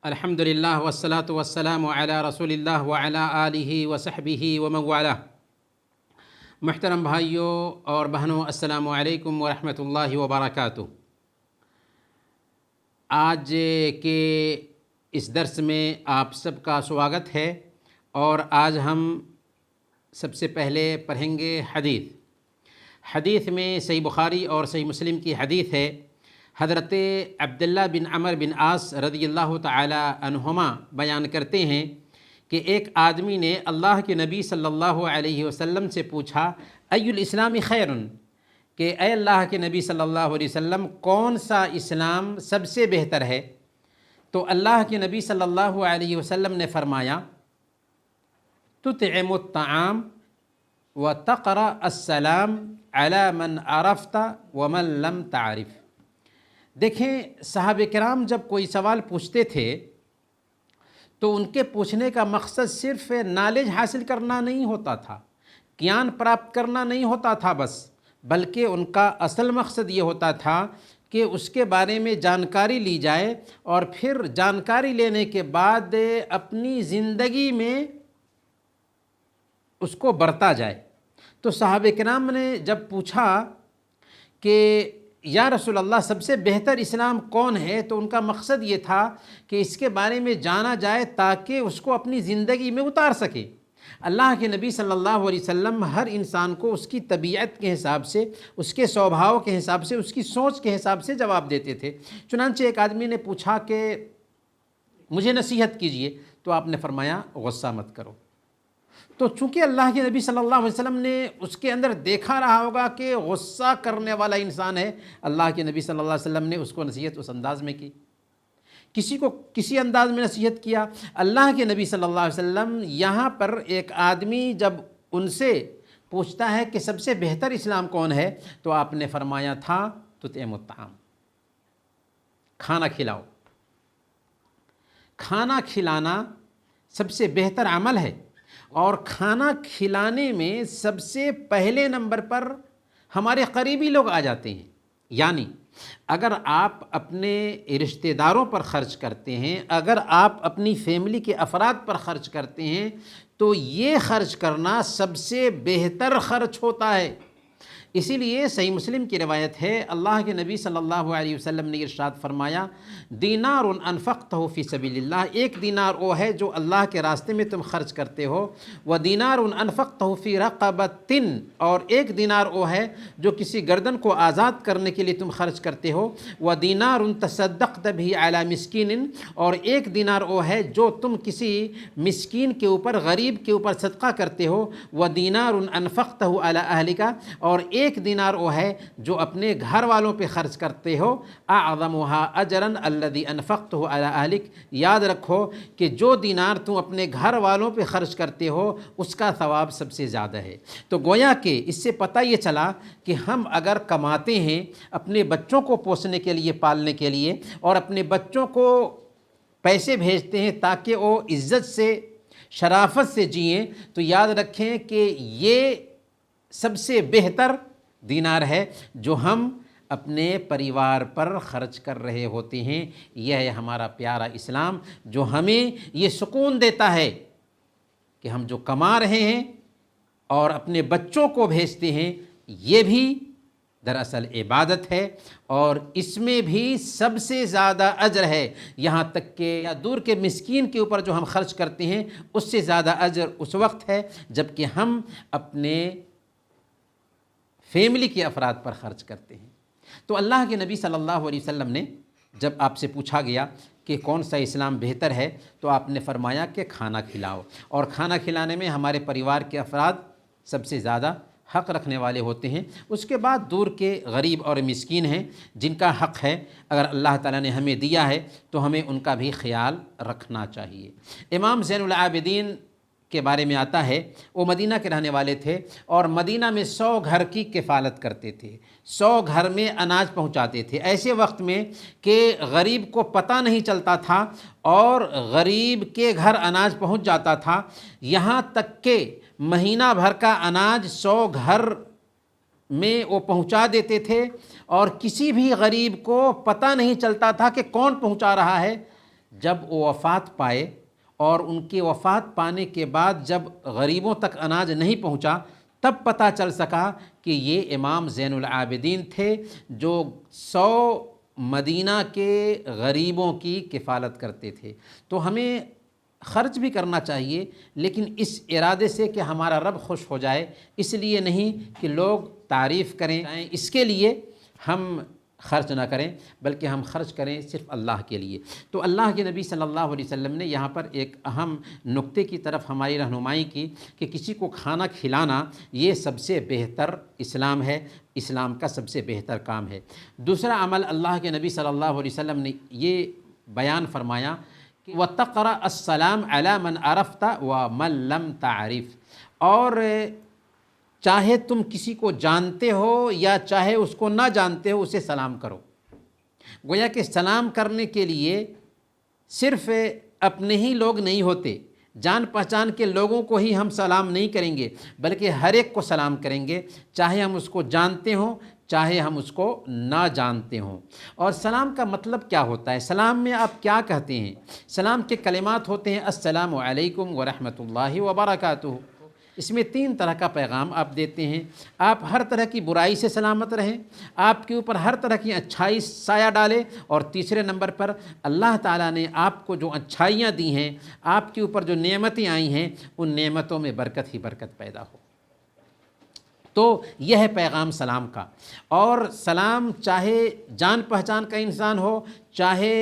الحمدللہ والصلاة والسلام علی رسول اللہ وعلی آلہ وصحبہ ومن والاه۔ محترم بھائیوں اور بہنوں، السلام علیکم ورحمۃ اللہ وبرکاتہ۔ آج کے اس درس میں آپ سب کا سواگت ہے، اور آج ہم سب سے پہلے پڑھیں گے حدیث میں صحیح بخاری اور صحیح مسلم کی حدیث ہے۔ حضرت عبداللہ بن عمر بن عاص رضی اللہ تعالی عنہما بیان کرتے ہیں کہ ایک آدمی نے اللہ کے نبی صلی اللہ علیہ وسلم سے پوچھا، ای الاسلام خیر، کہ اے اللہ کے نبی صلی اللہ علیہ وسلم کون سا اسلام سب سے بہتر ہے؟ تو اللہ کے نبی صلی اللہ علیہ وسلم نے فرمایا، تطعم الطعام وتقرأ السلام علی من عرفت ومن لم تعرف۔ دیکھیں، صحابہ کرام جب کوئی سوال پوچھتے تھے تو ان کے پوچھنے کا مقصد صرف نالج حاصل کرنا نہیں ہوتا تھا، گیان پراپت کرنا نہیں ہوتا تھا بس، بلکہ ان کا اصل مقصد یہ ہوتا تھا کہ اس کے بارے میں جانکاری لی جائے، اور پھر جانکاری لینے کے بعد اپنی زندگی میں اس کو برتا جائے۔ تو صحابہ کرام نے جب پوچھا کہ یا رسول اللہ سب سے بہتر اسلام کون ہے، تو ان کا مقصد یہ تھا کہ اس کے بارے میں جانا جائے تاکہ اس کو اپنی زندگی میں اتار سکے۔ اللہ کے نبی صلی اللہ علیہ وسلم ہر انسان کو اس کی طبیعت کے حساب سے، اس کے سوبھاؤ کے حساب سے، اس کی سوچ کے حساب سے جواب دیتے تھے۔ چنانچہ ایک آدمی نے پوچھا کہ مجھے نصیحت کیجئے، تو آپ نے فرمایا غصہ مت کرو۔ تو چونکہ اللہ کے نبی صلی اللہ علیہ وسلم نے اس کے اندر دیکھا رہا ہوگا کہ غصہ کرنے والا انسان ہے، اللہ کے نبی صلی اللہ علیہ وسلم نے اس کو نصیحت اس انداز میں کی، کسی کو کسی انداز میں نصیحت کیا۔ اللہ کے نبی صلی اللہ علیہ وسلم یہاں پر ایک آدمی جب ان سے پوچھتا ہے کہ سب سے بہتر اسلام کون ہے، تو آپ نے فرمایا تھا تطعم الطعام، کھانا کھلاؤ۔ کھانا کھلانا سب سے بہتر عمل ہے، اور کھانا کھلانے میں سب سے پہلے نمبر پر ہمارے قریبی لوگ آ جاتے ہیں۔ یعنی اگر آپ اپنے رشتہ داروں پر خرچ کرتے ہیں، اگر آپ اپنی فیملی کے افراد پر خرچ کرتے ہیں، تو یہ خرچ کرنا سب سے بہتر خرچ ہوتا ہے۔ اسی لیے صحیح مسلم کی روایت ہے، اللہ کے نبی صلی اللہ علیہ وسلم نے ارشاد فرمایا، دینار انفقتہ فی سبیل اللہ، ایک دینار وہ ہے جو اللہ کے راستے میں تم خرچ کرتے ہو، و دینار انفقتہ فی رقبۃ، اور ایک دینار وہ ہے جو کسی گردن کو آزاد کرنے کے لیے تم خرچ کرتے ہو، و دینار تصدقت بہ علی مسکین، اور ایک دینار وہ ہے جو تم کسی مسکین کے اوپر، غریب کے اوپر صدقہ کرتے ہو، و دینار انفقتہ علی اہلک، اور ایک دینار وہ ہے جو اپنے گھر والوں پہ خرچ کرتے ہو، اعظمھا اجرا الذی انفقتہ علی اہلک، یاد رکھو کہ جو دینار تم اپنے گھر والوں پہ خرچ کرتے ہو اس کا ثواب سب سے زیادہ ہے۔ تو گویا کہ اس سے پتہ یہ چلا کہ ہم اگر کماتے ہیں اپنے بچوں کو پوسنے کے لیے، پالنے کے لیے، اور اپنے بچوں کو پیسے بھیجتے ہیں تاکہ وہ عزت سے، شرافت سے جئیں، تو یاد رکھیں کہ یہ سب سے بہتر دینار ہے جو ہم اپنے پریوار پر خرچ کر رہے ہوتے ہیں۔ یہ ہے ہمارا پیارا اسلام، جو ہمیں یہ سکون دیتا ہے کہ ہم جو کما رہے ہیں اور اپنے بچوں کو بھیجتے ہیں، یہ بھی دراصل عبادت ہے، اور اس میں بھی سب سے زیادہ اجر ہے۔ یہاں تک کہ یا دور کے مسکین کے اوپر جو ہم خرچ کرتے ہیں، اس سے زیادہ اجر اس وقت ہے جب کہ ہم اپنے فیملی کے افراد پر خرچ کرتے ہیں۔ تو اللہ کے نبی صلی اللہ علیہ وسلم نے جب آپ سے پوچھا گیا کہ کون سا اسلام بہتر ہے، تو آپ نے فرمایا کہ کھانا کھلاؤ، اور کھانا کھلانے میں ہمارے پریوار کے افراد سب سے زیادہ حق رکھنے والے ہوتے ہیں۔ اس کے بعد دور کے غریب اور مسکین ہیں جن کا حق ہے، اگر اللہ تعالیٰ نے ہمیں دیا ہے تو ہمیں ان کا بھی خیال رکھنا چاہیے۔ امام زین العابدین کے بارے میں آتا ہے، وہ مدینہ کے رہنے والے تھے، اور مدینہ میں 100 گھر کی کفالت کرتے تھے، 100 گھر میں اناج پہنچاتے تھے، ایسے وقت میں کہ غریب کو پتہ نہیں چلتا تھا، اور غریب کے گھر اناج پہنچ جاتا تھا، یہاں تک کہ مہینہ بھر کا اناج 100 گھر میں وہ پہنچا دیتے تھے، اور کسی بھی غریب کو پتہ نہیں چلتا تھا کہ کون پہنچا رہا ہے۔ جب وہ وفات پائے اور ان کے وفات پانے کے بعد جب غریبوں تک اناج نہیں پہنچا تب پتہ چل سکا کہ یہ امام زین العابدین تھے جو 100 مدینہ کے غریبوں کی کفالت کرتے تھے۔ تو ہمیں خرچ بھی کرنا چاہیے، لیکن اس ارادے سے کہ ہمارا رب خوش ہو جائے، اس لیے نہیں کہ لوگ تعریف کریں، اس کے لیے ہم خرچ نہ کریں، بلکہ ہم خرچ کریں صرف اللہ کے لیے۔ تو اللہ کے نبی صلی اللہ علیہ وسلم نے یہاں پر ایک اہم نقطے کی طرف ہماری رہنمائی کی کہ کسی کو کھانا کھلانا یہ سب سے بہتر اسلام ہے، اسلام کا سب سے بہتر کام ہے۔ دوسرا عمل اللہ کے نبی صلی اللہ علیہ وسلم نے یہ بیان فرمایا کہ وَتَقْرَأَ السَّلَامَ عَلَى مَنْ عَرَفْتَ وَمَنْ لَمْ تَعْرِفْ، اور چاہے تم کسی کو جانتے ہو یا چاہے اس کو نہ جانتے ہو اسے سلام کرو۔ گویا کہ سلام کرنے کے لیے صرف اپنے ہی لوگ نہیں ہوتے، جان پہچان کے لوگوں کو ہی ہم سلام نہیں کریں گے، بلکہ ہر ایک کو سلام کریں گے، چاہے ہم اس کو جانتے ہوں چاہے ہم اس کو نہ جانتے ہوں۔ اور سلام کا مطلب کیا ہوتا ہے؟ سلام میں آپ کیا کہتے ہیں؟ سلام کے کلمات ہوتے ہیں السلام علیکم ورحمۃ اللہ وبرکاتہ۔ اس میں 3 طرح کا پیغام آپ دیتے ہیں۔ آپ ہر طرح کی برائی سے سلامت رہیں، آپ کے اوپر ہر طرح کی اچھائی سایہ ڈالے، اور تیسرے نمبر پر اللہ تعالیٰ نے آپ کو جو اچھائیاں دی ہیں، آپ کے اوپر جو نعمتیں آئی ہیں، ان نعمتوں میں برکت ہی برکت پیدا ہو۔ تو یہ ہے پیغام سلام کا۔ اور سلام چاہے جان پہچان کا انسان ہو چاہے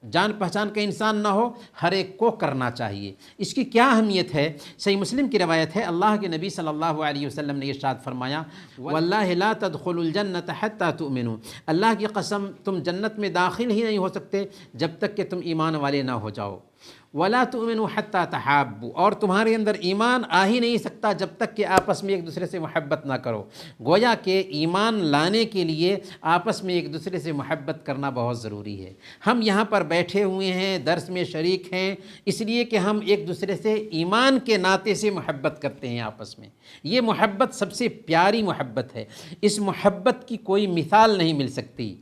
جان پہچان کا انسان نہ ہو، ہر ایک کو کرنا چاہیے۔ اس کی کیا اہمیت ہے؟ صحیح مسلم کی روایت ہے، اللہ کے نبی صلی اللہ علیہ وسلم نے ارشاد فرمایا واللہ لا تدخلوا الجنۃ حتی تؤمنوا، اللہ کی قسم تم جنت میں داخل ہی نہیں ہو سکتے جب تک کہ تم ایمان والے نہ ہو جاؤ۔ ولا تؤمنوا حتی تحابوا، اور تمہارے اندر ایمان آ ہی نہیں سکتا جب تک کہ آپس میں ایک دوسرے سے محبت نہ کرو۔ گویا کہ ایمان لانے کے لیے آپس میں ایک دوسرے سے محبت کرنا بہت ضروری ہے۔ ہم یہاں پر بیٹھے ہوئے ہیں، درس میں شریک ہیں، اس لیے کہ ہم ایک دوسرے سے ایمان کے ناطے سے محبت کرتے ہیں آپس میں۔ یہ محبت سب سے پیاری محبت ہے، اس محبت کی کوئی مثال نہیں مل سکتی۔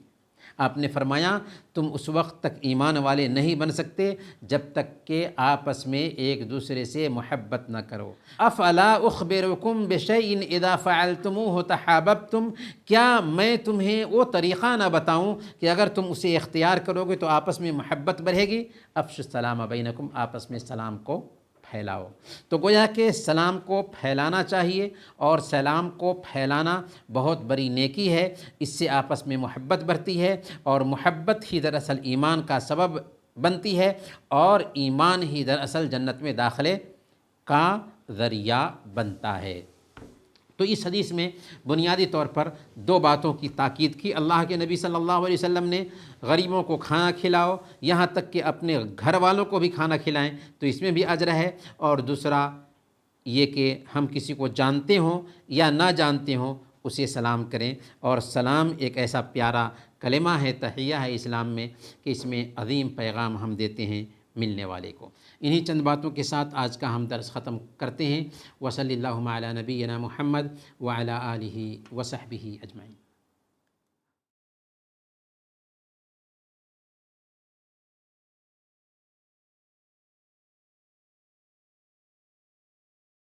آپ نے فرمایا تم اس وقت تک ایمان والے نہیں بن سکتے جب تک کہ آپس میں ایک دوسرے سے محبت نہ کرو۔ افلا اخبرکم بشیء اذا فعلتموہ تحاببتم، کیا میں تمہیں وہ طریقہ نہ بتاؤں کہ اگر تم اسے اختیار کرو گے تو آپس میں محبت بڑھے گی؟ افشوا السلام بینکم، آپس میں سلام کو پھیلاؤ۔ تو گویا کہ سلام کو پھیلانا چاہیے، اور سلام کو پھیلانا بہت بڑی نیکی ہے، اس سے آپس میں محبت بڑھتی ہے، اور محبت ہی دراصل ایمان کا سبب بنتی ہے، اور ایمان ہی دراصل جنت میں داخلے کا ذریعہ بنتا ہے۔ تو اس حدیث میں بنیادی طور پر 2 باتوں کی تاکید کی اللہ کے نبی صلی اللہ علیہ وسلم نے، غریبوں کو کھانا کھلاؤ، یہاں تک کہ اپنے گھر والوں کو بھی کھانا کھلائیں، تو اس میں بھی اجر ہے۔ اور دوسرا یہ کہ ہم کسی کو جانتے ہوں یا نہ جانتے ہوں اسے سلام کریں، اور سلام ایک ایسا پیارا کلمہ ہے، تحیہ ہے اسلام میں، کہ اس میں عظیم پیغام ہم دیتے ہیں ملنے والے کو۔ انہی چند باتوں کے ساتھ آج کا ہم درس ختم کرتے ہیں۔ وصلی اللہ علی نبینا محمد وعلی آلہ وصحبہ اجمعین۔